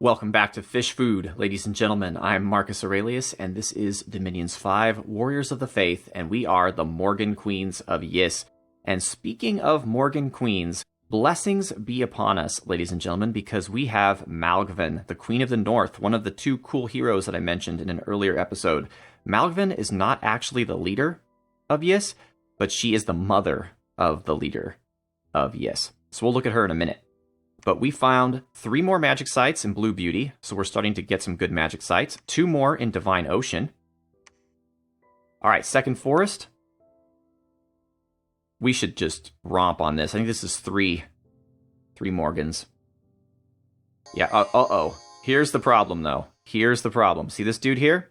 Welcome back to Fish Food, ladies and gentlemen. I'm Marcus Aurelius, and this is Dominions 5, Warriors of the Faith, and we are the Morgan Queens of Yis. And speaking of Morgan Queens, blessings be upon us, ladies and gentlemen, because we have Malgven, the Queen of the North, one of the two cool heroes that I mentioned in an earlier episode. Malgven is not actually the leader of Yis, but she is the mother of the leader of Yis. So we'll look at her in a minute. But we found 3 more magic sites in Blue Beauty, so we're starting to get some good magic sites. 2 more in Divine Ocean. Alright, Second Forest. We should just romp on this. I think this is 3 Morgans. Yeah, uh-oh. Here's the problem, though. Here's the problem. See this dude here?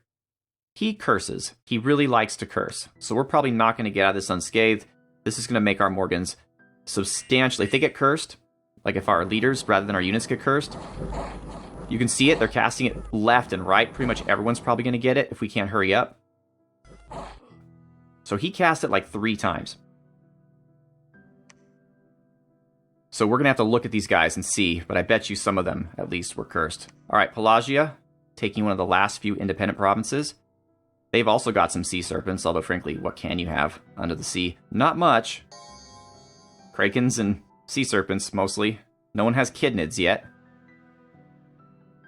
He curses. He really likes to curse. So we're probably not going to get out of this unscathed. This is going to make our Morgans substantially... If they get cursed... Like if our leaders, rather than our units, get cursed, you can see it. They're casting it left and right. Pretty much everyone's probably going to get it if we can't hurry up. So he cast it like 3 times. So we're going to have to look at these guys and see, but I bet you some of them, at least, were cursed. Alright, Pelagia, taking one of the last few independent provinces. They've also got some sea serpents, although frankly, what can you have under the sea? Not much. Krakens and... sea serpents, mostly. No one has kidnids yet.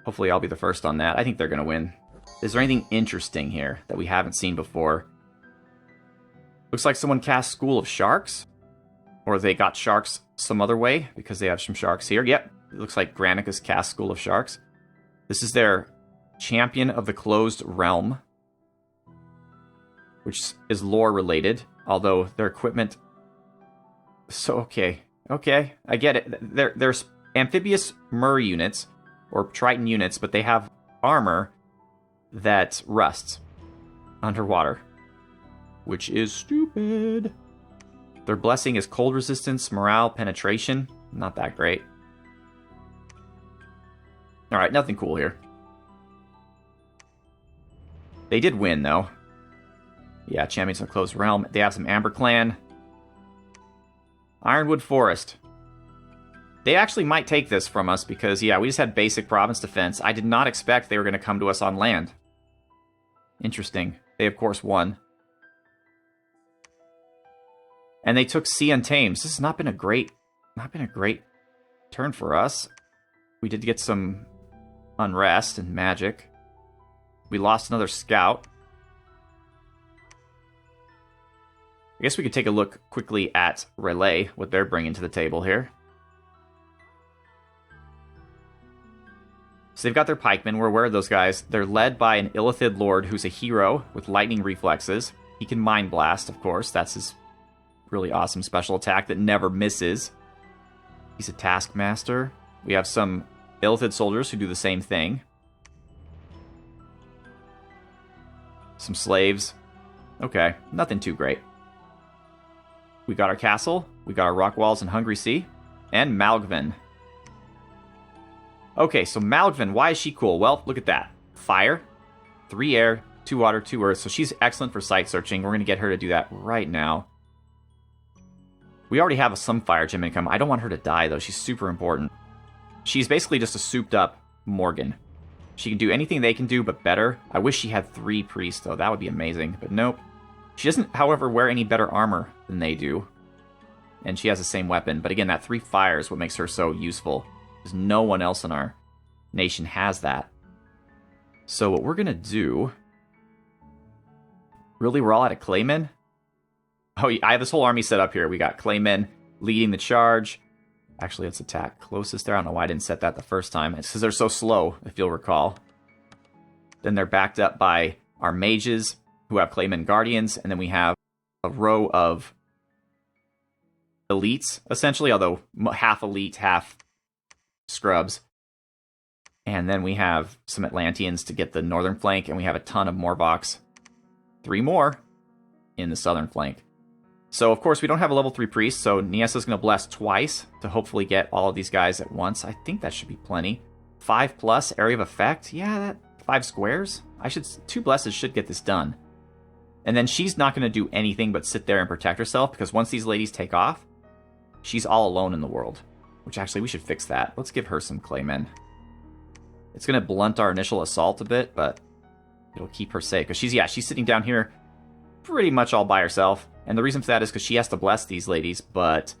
Hopefully I'll be the first on that. I think they're going to win. Is there anything interesting here that we haven't seen before? Looks like someone cast School of Sharks. Or they got sharks some other way, because they have some sharks here. Yep, it looks like Granicus cast School of Sharks. This is their Champion of the Closed Realm. Which is lore related, although their equipment... So, okay. Okay, I get it. There's amphibious Mer units, or Triton units, but they have armor that rusts underwater, which is stupid. Their blessing is cold resistance, morale, penetration. Not that great. Alright, nothing cool here. They did win, though. Yeah, Champions of the Closed Realm. They have some Amber Clan. Ironwood Forest. They actually might take this from us because, yeah, we just had basic province defense. I did not expect they were going to come to us on land. Interesting. They, of course, won. And they took Sea Untamed. This has not been a great turn for us. We did get some unrest and magic. We lost another scout. I guess we could take a look quickly at Relay, what they're bringing to the table here. So they've got their pikemen. We're aware of those guys. They're led by an Illithid Lord who's a hero with lightning reflexes. He can Mind Blast, of course. That's his really awesome special attack that never misses. He's a Taskmaster. We have some Illithid soldiers who do the same thing. Some slaves. Okay, nothing too great. We got our castle, we got our rock walls and Hungry Sea, and Malgven. Okay, so Malgven, why is she cool? Well, look at that. Fire, 3 air, 2 water, 2 earth, so she's excellent for site searching. We're going to get her to do that right now. We already have some fire gem income. I don't want her to die, though. She's super important. She's basically just a souped-up Morgan. She can do anything they can do, but better. I wish she had 3 priests, though. That would be amazing, but nope. She doesn't, however, wear any better armor than they do. And she has the same weapon. But again, that 3 fire is what makes her so useful. Because no one else in our nation has that. So what we're going to do... Really, we're all out of Claymen? Oh, I have this whole army set up here. We got Claymen leading the charge. Actually, let's attack closest there. I don't know why I didn't set that the first time. It's because they're so slow, if you'll recall. Then they're backed up by our mages, who have Clayman Guardians, and then we have a row of elites, essentially, although half elite, half scrubs. And then we have some Atlanteans to get the northern flank, and we have a ton of Morvocks. 3 more in the southern flank. So, of course, we don't have a level 3 priest, so Niesa's going to bless twice to hopefully get all of these guys at once. I think that should be plenty. 5+ area of effect? Yeah, that 5 squares? 2 blesses should get this done. And then she's not going to do anything but sit there and protect herself, because once these ladies take off, she's all alone in the world. Which actually, we should fix that. Let's give her some Claymen. It's going to blunt our initial assault a bit, but it'll keep her safe. Because she's sitting down here pretty much all by herself. And the reason for that is because she has to bless these ladies, but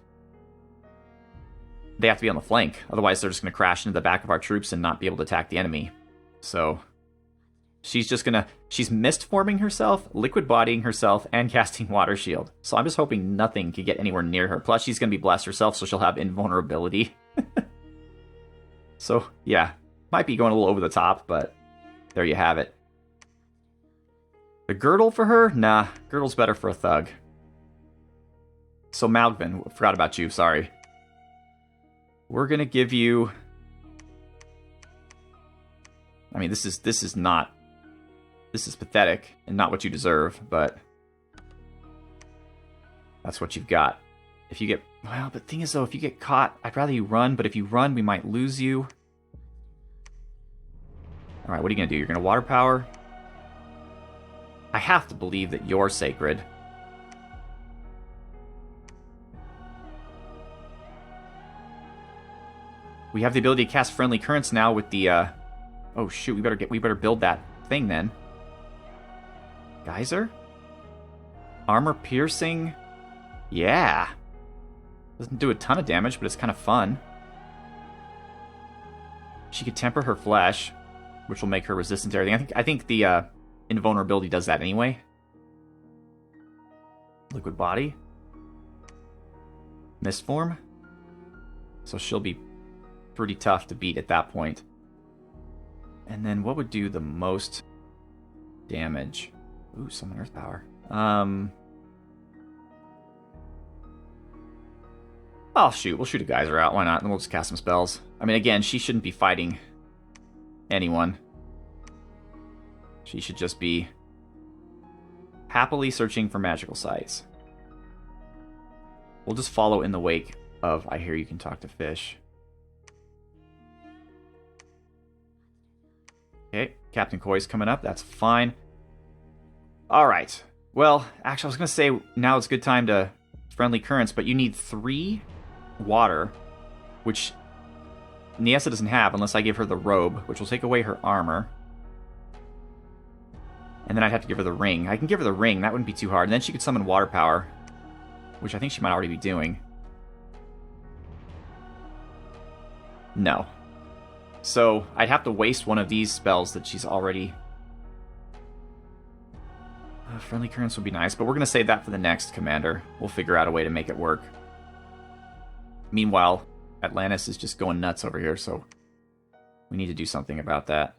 they have to be on the flank. Otherwise, they're just going to crash into the back of our troops and not be able to attack the enemy. So she's just going to... She's mist forming herself, liquid bodying herself, and casting Water Shield. So I'm just hoping nothing can get anywhere near her. Plus, she's going to be blessed herself, so she'll have invulnerability. So, yeah. Might be going a little over the top, but there you have it. The girdle for her? Nah, girdle's better for a thug. So Malgven, forgot about you, sorry. We're going to give you... I mean, this is not... This is pathetic and not what you deserve, but that's what you've got. If you get... Well, but the thing is, though, if you get caught, I'd rather you run, but if you run, we might lose you. Alright, what are you going to do? You're going to water power? I have to believe that you're sacred. We have the ability to cast friendly currents now with the, Oh shoot, we better build that thing then. Geyser? Armor piercing? Yeah. Doesn't do a ton of damage, but it's kind of fun. She could temper her flesh, which will make her resistant to everything. I think the invulnerability does that anyway. Liquid body. Mist form. So she'll be pretty tough to beat at that point. And then what would do the most damage? Ooh, summon earth power. Oh, shoot. We'll shoot a geyser out. Why not? And we'll just cast some spells. I mean, again, she shouldn't be fighting anyone. She should just be happily searching for magical sites. We'll just follow in the wake of I Hear You Can Talk to Fish. Okay, Captain Koi's coming up. That's fine. Alright. Well, actually, I was going to say now it's a good time to friendly currents, but you need 3 water, which Niesa doesn't have unless I give her the robe, which will take away her armor. And then I'd have to give her the ring. I can give her the ring. That wouldn't be too hard. And then she could summon water power, which I think she might already be doing. No. So I'd have to waste one of these spells that she's already... friendly currents would be nice, but we're going to save that for the next commander. We'll figure out a way to make it work. Meanwhile, Atlantis is just going nuts over here, so we need to do something about that.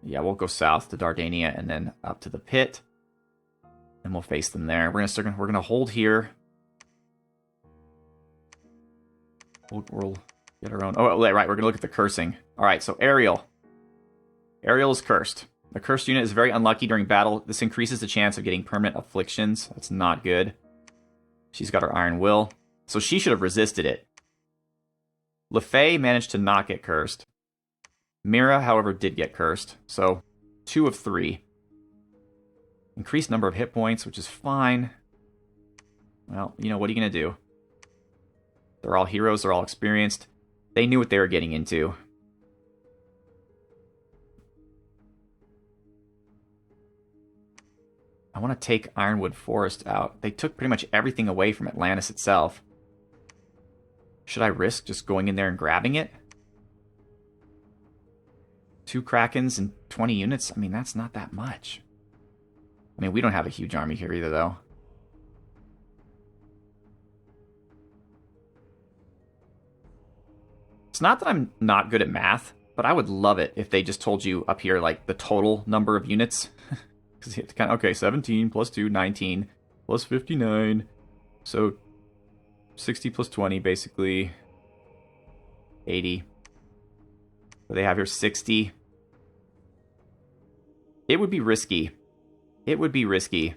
Yeah, we'll go south to Dardania and then up to the pit, and we'll face them there. We're gonna hold here. We'll get our own. Oh, right. We're gonna look at the cursing. All right. So Ariel. Ariel is cursed. The cursed unit is very unlucky during battle. This increases the chance of getting permanent afflictions. That's not good. She's got her Iron Will, so she should have resisted it. LeFay managed to not get cursed. Mira, however, did get cursed. So 2 of 3. Increased number of hit points, which is fine. Well, you know, what are you gonna do? They're all heroes, they're all experienced. They knew what they were getting into. I want to take Ironwood Forest out. They took pretty much everything away from Atlantis itself. Should I risk just going in there and grabbing it? 2 Krakens and 20 units? I mean, that's not that much. I mean, we don't have a huge army here either, though. It's not that I'm not good at math, but I would love it if they just told you up here, like, the total number of units. Because you have to kind of, okay, 17 plus 2, 19, plus 59. So 60 plus 20, basically 80. What they have here, 60. It would be risky. It would be risky.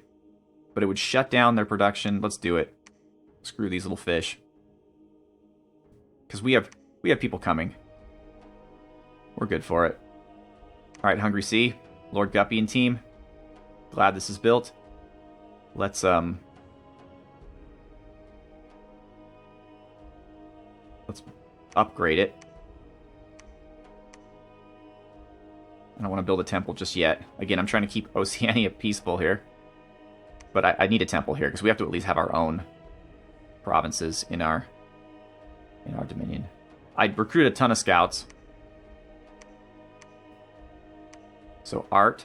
But it would shut down their production. Let's do it. Screw these little fish. Because we have people coming. We're good for it. Alright, Hungry Sea. Lord Guppy and team. Glad this is built. Let's Let's upgrade it. I don't want to build a temple just yet. Again, I'm trying to keep Oceania peaceful here. But I need a temple here, because we have to at least have our own provinces in our dominion. I'd recruit a ton of scouts. So Art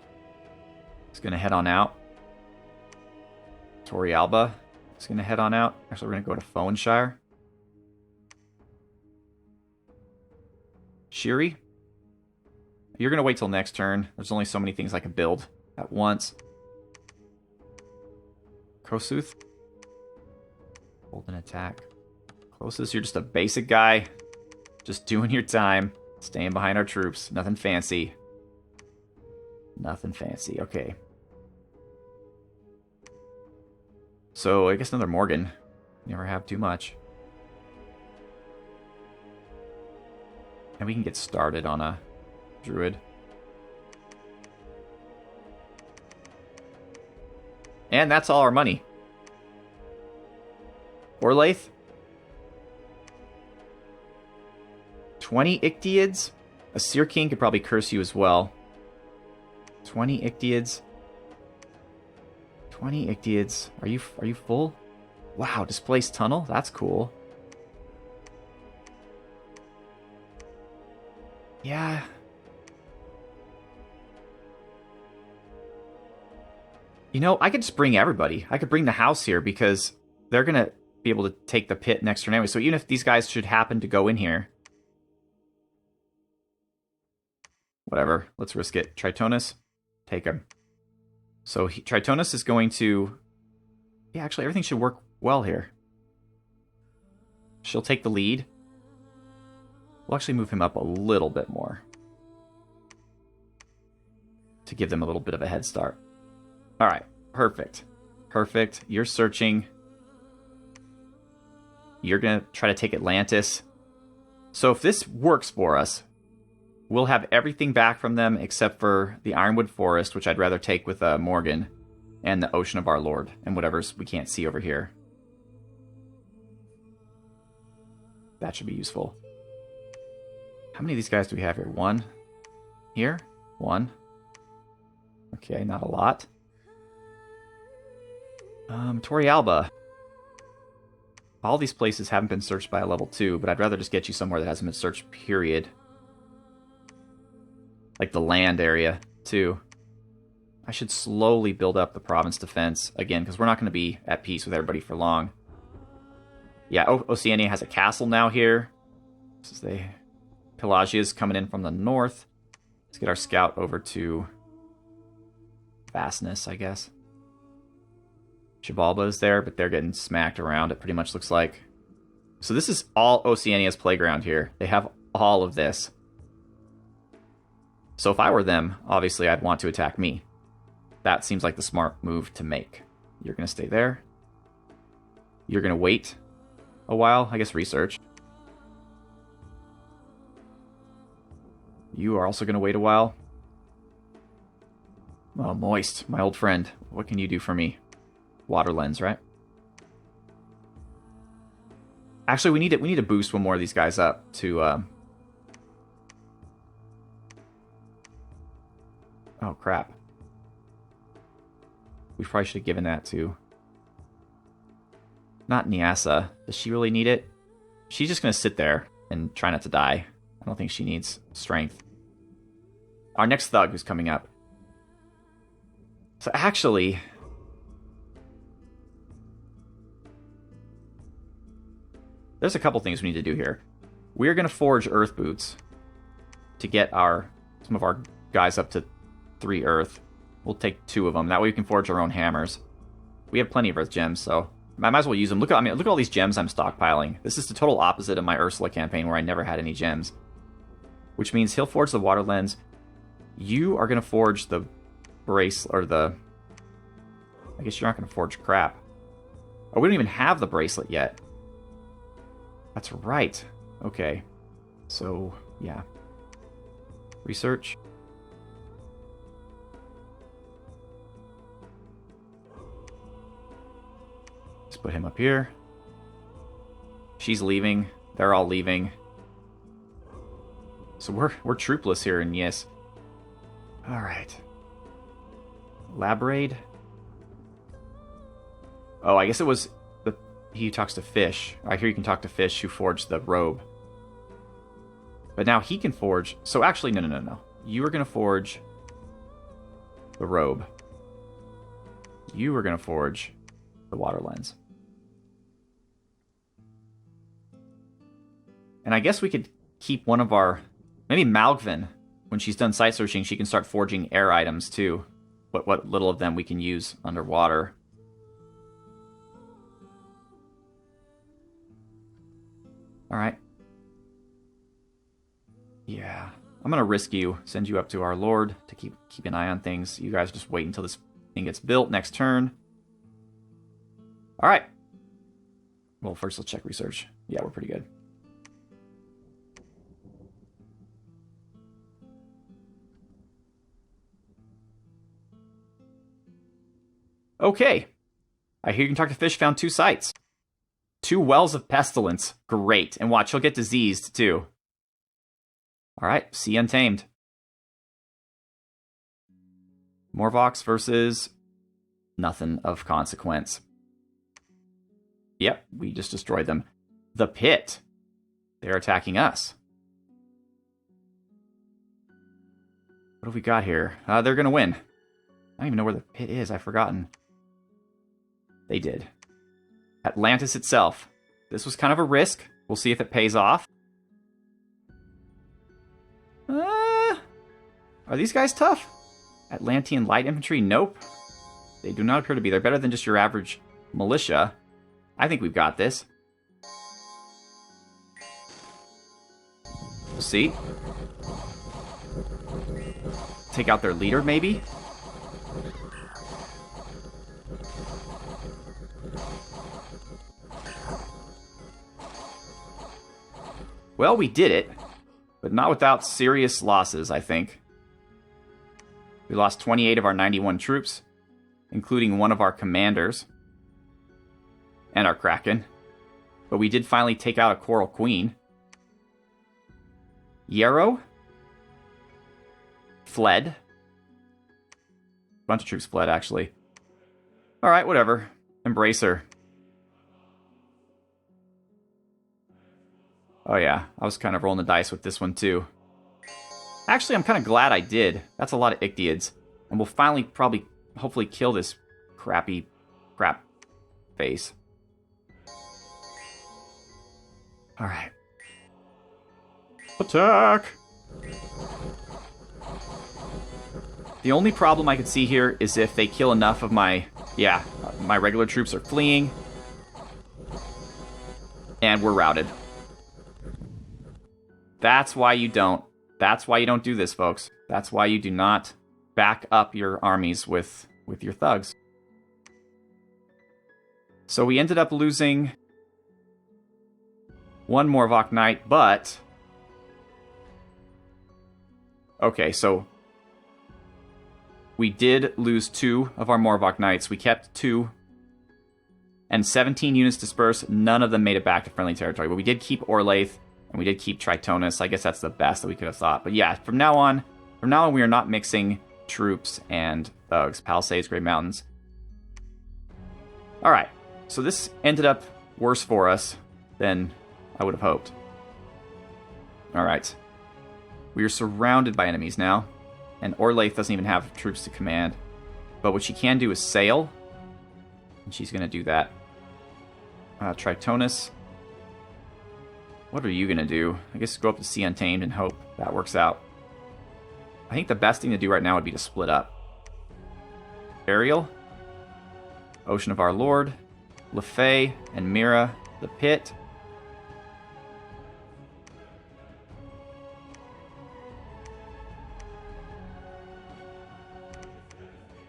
is going to head on out. Torialba is going to head on out. Actually, we're going to go to Fowenshire. Shiri, you're going to wait till next turn. There's only so many things I can build at once. Kosuth. Hold an attack. Closest, you're just a basic guy. Just doing your time. Staying behind our troops. Nothing fancy. Nothing fancy. Okay. So, I guess another Morgan. Never have too much. And we can get started on a Druid. And that's all our money. Orlaith. 20 Ictiids. A Seer King could probably curse you as well. 20 Ictiids. 20 Ictiids. Are you full? Wow, Displaced Tunnel? That's cool. Yeah. You know, I could just bring everybody. I could bring the house here because they're going to be able to take the pit next turn anyway. So even if these guys should happen to go in here. Whatever. Let's risk it. Tritonus. Take him. So Tritonus is going to... Yeah, actually, everything should work well here. She'll take the lead. We'll actually move him up a little bit more. To give them a little bit of a head start. Alright, perfect. Perfect. You're searching. You're going to try to take Atlantis. So if this works for us, we'll have everything back from them except for the Ironwood Forest, which I'd rather take with Morgan, and the Ocean of Our Lord, and whatever's we can't see over here. That should be useful. How many of these guys do we have here? One. Here? One. Okay, not a lot. Torialba. All these places haven't been searched by a level 2, but I'd rather just get you somewhere that hasn't been searched, period. Like the land area, too. I should slowly build up the province defense, again, because we're not going to be at peace with everybody for long. Yeah, Oceania has a castle now here. This is Pelagia's coming in from the north. Let's get our scout over to Vastness, I guess. Xibalba is there, but they're getting smacked around, it pretty much looks like. So this is all Oceania's playground here. They have all of this. So if I were them, obviously I'd want to attack me. That seems like the smart move to make. You're going to stay there. You're going to wait a while, I guess research. You are also going to wait a while. Oh, Moist, my old friend. What can you do for me? Water Lens, right? Actually, we need to boost one more of these guys up to... Oh, crap. We probably should have given that to... Not Nyasa. Does she really need it? She's just going to sit there and try not to die. I don't think she needs strength. Our next thug is coming up. So actually... There's a couple things we need to do here. We're going to forge Earth Boots to get some of our guys up to 3 Earth. We'll take 2 of them. That way we can forge our own hammers. We have plenty of Earth gems, so I might as well use them. Look at all these gems I'm stockpiling. This is the total opposite of my Ursula campaign where I never had any gems. Which means he'll forge the Water Lens. You are going to forge the bracelet, or the... I guess you're not going to forge crap. Oh, we don't even have the bracelet yet. That's right. Okay. So, yeah. Research. Let's put him up here. She's leaving. They're all leaving. So we're troopless here in Yis. Alright. Labraid. Oh, I guess it was he who talks to fish. I hear you can talk to fish who forged the robe. But now he can forge... So actually, no. You are going to forge the robe. You are going to forge the water lens. And I guess we could keep one of our... Maybe Malgven, when she's done site searching, she can start forging air items too. What little of them we can use underwater. Alright. Yeah. I'm gonna risk you, send you up to our Lord to keep an eye on things. You guys just wait until this thing gets built next turn. Alright. Well, first let's check research. Yeah, we're pretty good. Okay. I hear you can talk to fish, found 2 sites. 2 wells of pestilence. Great. And watch, he'll get diseased too. Alright, Sea Untamed. Morvox versus nothing of consequence. Yep, we just destroyed them. The Pit. They're attacking us. What have we got here? They're going to win. I don't even know where the Pit is. I've forgotten. They did. Atlantis itself. This was kind of a risk. We'll see if it pays off. Are these guys tough? Atlantean light infantry? Nope. They do not appear to be. They're better than just your average militia. I think we've got this. We'll see. Take out their leader, maybe? Well, we did it, but not without serious losses, I think. We lost 28 of our 91 troops, including one of our commanders and our Kraken. But we did finally take out a Coral Queen. Yarrow fled. A bunch of troops fled, actually. Alright, whatever. Embrace her. Oh yeah, I was kind of rolling the dice with this one too. Actually, I'm kind of glad I did. That's a lot of Ichthyeids. And we'll finally hopefully kill this crap face. Alright. Attack! The only problem I could see here is if they kill enough of my... Yeah, my regular troops are fleeing. And we're routed. That's why you don't. That's why you don't do this, folks. That's why you do not back up your armies with your thugs. So we ended up losing one Morvock Knight, but... Okay, so... We did lose 2 of our Morvock Knights. We kept 2. And 17 units dispersed. None of them made it back to friendly territory. But we did keep Orlaith. And we did keep Tritonus. I guess that's the best that we could have thought. But yeah, from now on, we are not mixing troops and thugs. Palisades, Great Mountains. Alright, so this ended up worse for us than I would have hoped. Alright. We are surrounded by enemies now. And Orlaith doesn't even have troops to command. But what she can do is sail. And she's going to do that. Tritonus. What are you going to do? I guess go up to Sea Untamed and hope that works out. I think the best thing to do right now would be to split up. Ariel, Ocean of Our Lord, Lefay, and Mira, the Pit.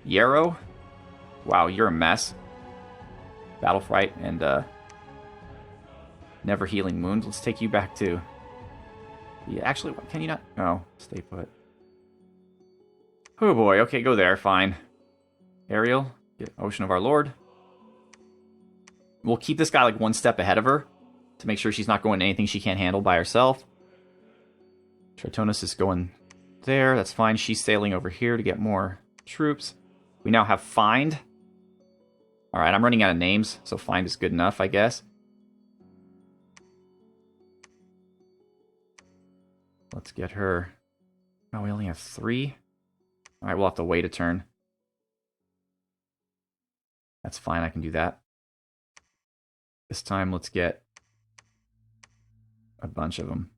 Yarrow. Wow, you're a mess. Battle Fright and Never Healing Wounds. Let's take you back too. Yeah, actually, can you not? Oh, stay put. Oh boy, okay, go there, fine. Ariel, get Ocean of Our Lord. We'll keep this guy like one step ahead of her. to make sure she's not going to anything she can't handle by herself. Tritonus is going there. That's fine. She's sailing over here to get more troops. We now have Find. All right, I'm running out of names, so Find is good enough, I guess. Let's get her. Oh, we only have 3. All right, we'll have to wait a turn. That's fine, I can do that. This time, let's get a bunch of them.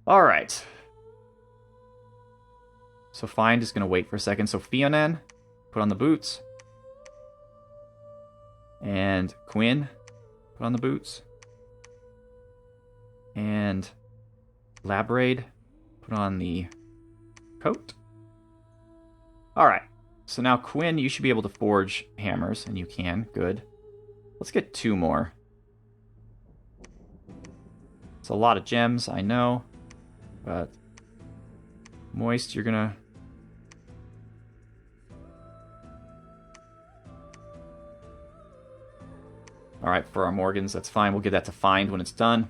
All right. So Find is going to wait for a second. So Fionan, put on the boots. And Quinn, put on the boots. And Labraid, put on the coat. All right. So now Quinn, you should be able to forge hammers, and you can. Good. Let's get 2 more. It's a lot of gems, I know. But Moist, you're going to... All right, for our Morgans, that's fine. We'll get that to Find when it's done.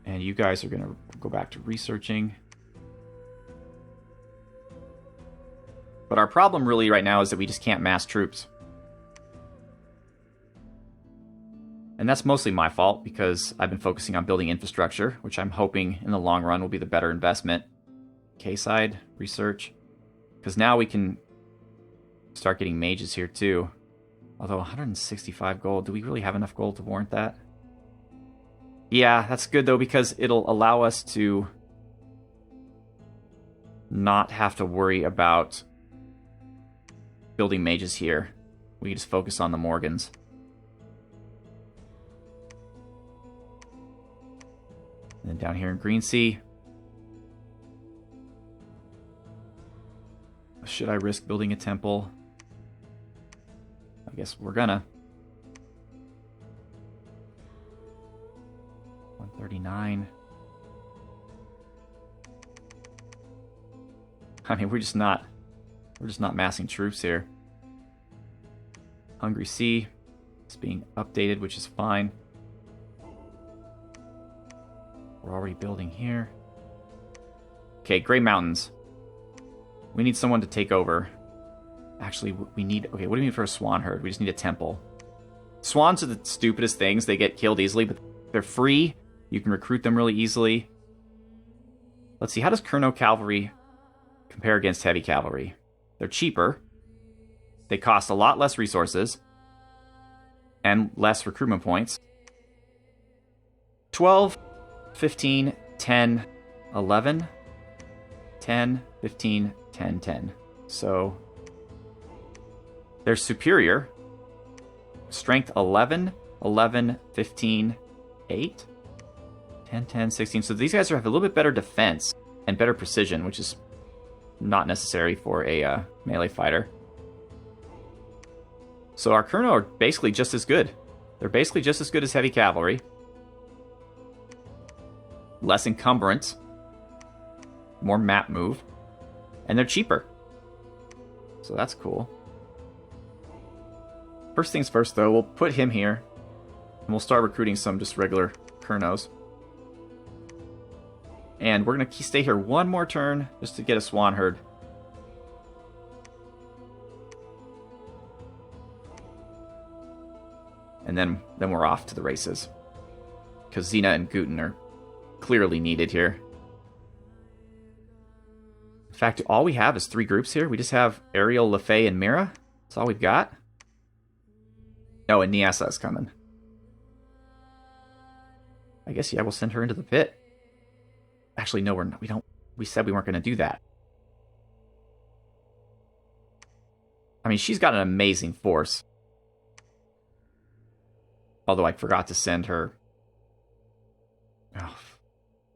And you guys are going to go back to researching. But our problem really right now is that we just can't mass troops. And that's mostly my fault because I've been focusing on building infrastructure, which I'm hoping in the long run will be the better investment. K-side research. Because now we can start getting mages here too. Although 165 gold, do we really have enough gold to warrant that? Yeah, that's good though because it'll allow us to not have to worry about building mages here. We can just focus on the Morgans. And then down here in Green Sea. Should I risk building a temple? I guess we're gonna. 139. I mean, we're just not massing troops here. Hungry Sea is being updated, which is fine. We're already building here. Okay, Grey Mountains. We need someone to take over. Actually, we need... Okay, what do we need for a swan herd? We just need a temple. Swans are the stupidest things. They get killed easily, but they're free. You can recruit them really easily. Let's see, how does Kurno Cavalry compare against Heavy Cavalry? They're cheaper. They cost a lot less resources. And less recruitment points. 12, 15, 10, 11, 10, 15, 10, 10. So they're superior. Strength 11, 11, 15, 8, 10, 10, 16. So these guys have a little bit better defense and better precision, which is not necessary for a melee fighter. So our Kurno are basically just as good. They're basically just as good as Heavy Cavalry. Less encumbrance. More map move. And they're cheaper. So that's cool. First things first, though, we'll put him here. And we'll start recruiting some just regular Kurnos. And we're going to stay here one more turn just to get a swan herd. And then we're off to the races. Because Xena and Guten are clearly needed here. In fact, all we have is 3 groups here. We just have Ariel, LeFay, and Mira. That's all we've got. Oh, and Niasa is coming. I guess, yeah, we'll send her into the pit. Actually, no, we don't. We said we weren't going to do that. I mean, she's got an amazing force. Although I forgot to send her. Oh,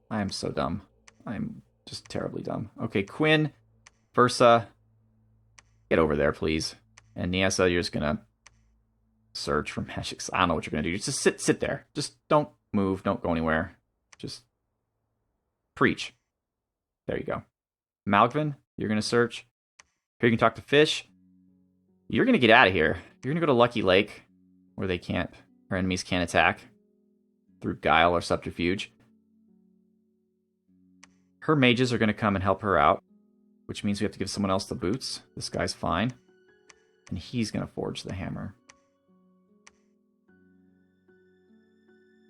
I am so dumb. I'm just terribly dumb. Okay, Quinn, Versa, get over there, please. And Niasa, you're just going to search for magics. I don't know what you're going to do. Just sit there. Just don't move. Don't go anywhere. Just preach. There you go. Malgven, You're going to search. Here you can talk to fish. You're going to get out of here. You're going to go to Lucky Lake, where they can't, our enemies can't attack through guile or subterfuge. Her mages are going to come and help her out, which means we have to give someone else the boots. This guy's fine. And he's going to forge the hammer.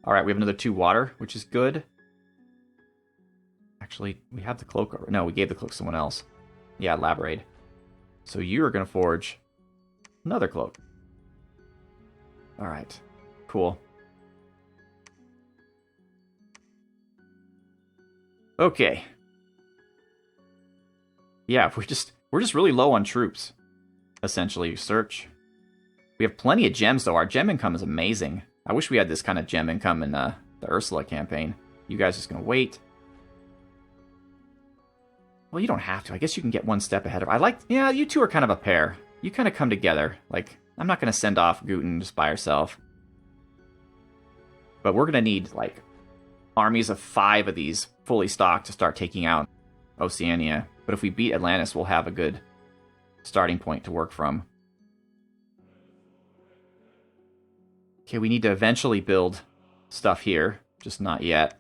Alright, we have another 2 water, which is good. Actually, we have the cloak. No, we gave the cloak to someone else. Yeah, Labraid. So you're going to forge another cloak. Alright, cool. Okay. Yeah, we're just really low on troops. Essentially, search. We have plenty of gems, though. Our gem income is amazing. I wish we had this kind of gem income in the Ursula campaign. You guys are just going to wait. Well, you don't have to. I guess you can get one step ahead of... Yeah, you two are kind of a pair. You kind of come together. Like, I'm not going to send off Guten just by herself. But we're going to need, like, armies of 5 of these fully stocked to start taking out Oceania. But if we beat Atlantis, we'll have a good starting point to work from. Okay, we need to eventually build stuff here. Just not yet.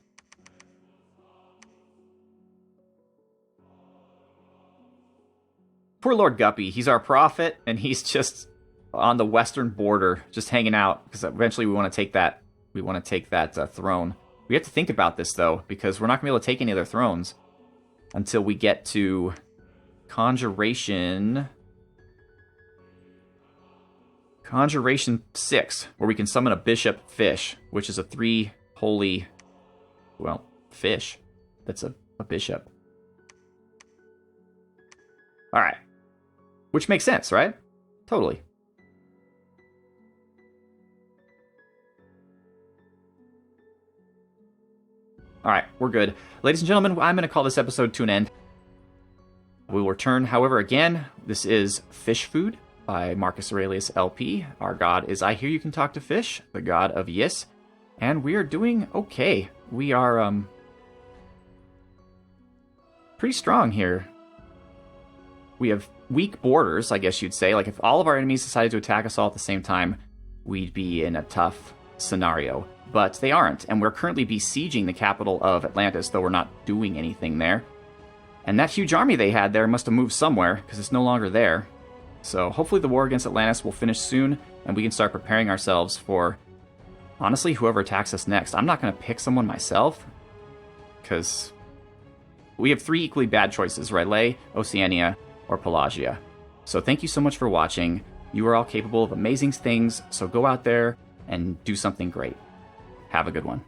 Poor Lord Guppy. He's our prophet, and he's just on the western border, just hanging out, because eventually we want to take that. We want to take that throne. We have to think about this, though, because we're not going to be able to take any other thrones until we get to Conjuration 6, where we can summon a bishop fish, which is a 3 holy, well, fish. That's a bishop. Alright. Which makes sense, right? Totally. Alright, we're good. Ladies and gentlemen, I'm going to call this episode to an end. We will return, however, again. This is Fish Food by MarcusAureliusLP. Our god is IHearYouCanTalkToFish, the god of Yis. And we are doing okay. We are, pretty strong here. We have weak borders, I guess you'd say. Like, if all of our enemies decided to attack us all at the same time, we'd be in a tough scenario. But they aren't, and we're currently besieging the capital of Atlantis, though we're not doing anything there. And that huge army they had there must have moved somewhere, because it's no longer there. So hopefully the war against Atlantis will finish soon, and we can start preparing ourselves for, honestly, whoever attacks us next. I'm not going to pick someone myself, because we have 3 equally bad choices: R'lyeh, Oceania, or Pelagia. So thank you so much for watching. You are all capable of amazing things, so go out there and do something great. Have a good one.